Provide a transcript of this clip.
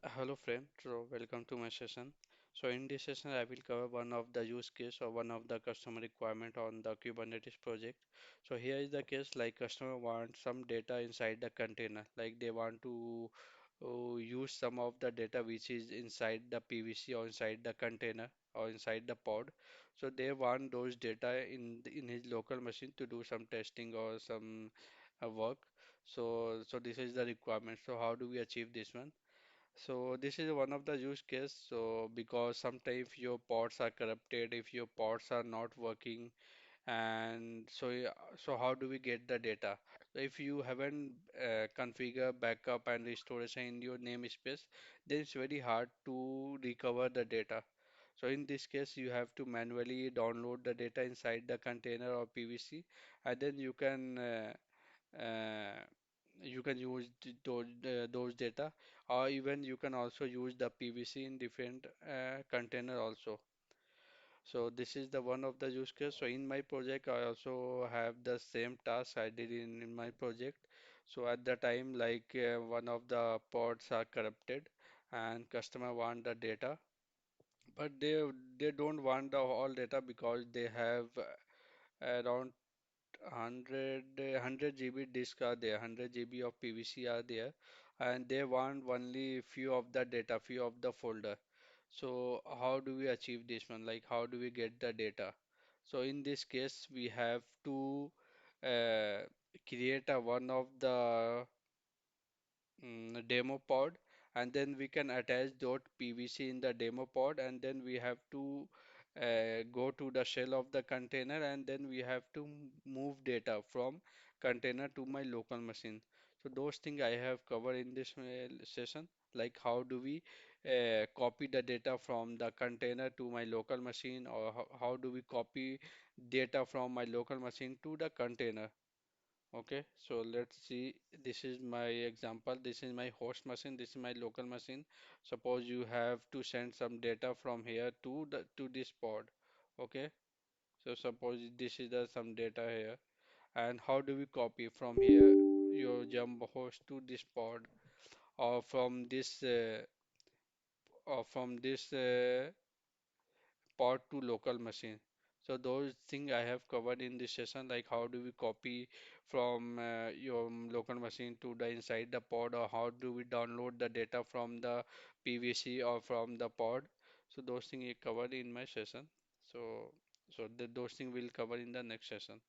Hello friend, so welcome to my session. So in this session I will cover one of the use case or one of the customer requirement on the Kubernetes project. So here is the case like customer wants some data inside the container, like they want to use some of the data which is inside the PVC or inside the container or inside the pod. So they want those data in his local machine to do some testing or some work. So this is the requirement. So how do we achieve this one? So this is one of the use case. So because sometimes if your pods are corrupted, if your pods are not working, and so how do we get the data? So if you haven't configured backup and restoration in your namespace, then it's very hard to recover the data. So in this case, you have to manually download the data inside the container or PVC, and then uh, you can use those data, or even you can also use the PVC in different container also. So this is the one of the use case. So in my project, I also have the same task I did in my project. So at the time, like one of the pods are corrupted and customer want the data, but they don't want the all data because they have around 100 GB disk are there, 100 GB of PVC are there, and they want only few of the data, few of the folder. So how do we achieve this one? Like how do we get the data? So in this case, we have to uh, create a one of the demo pod, and then we can attach dot PVC in the demo pod, and then we have to go to the shell of the container, and then we have to move data from container to my local machine. So those things I have covered in this session, like how do we copy the data from the container to my local machine, or how do we copy data from my local machine to the container. Okay, so let's see. This is my example. This is my host machine. This is my local machine. Suppose you have to send some data from here to the to this pod. Okay, so suppose this is the some data here. And how do we copy from here your jump host to this pod, or from this pod to local machine? So those things I have covered in this session, like how do we copy from your local machine to the inside the pod, or how do we download the data from the PVC or from the pod. So those things I covered in my session. So those things we'll cover in the next session.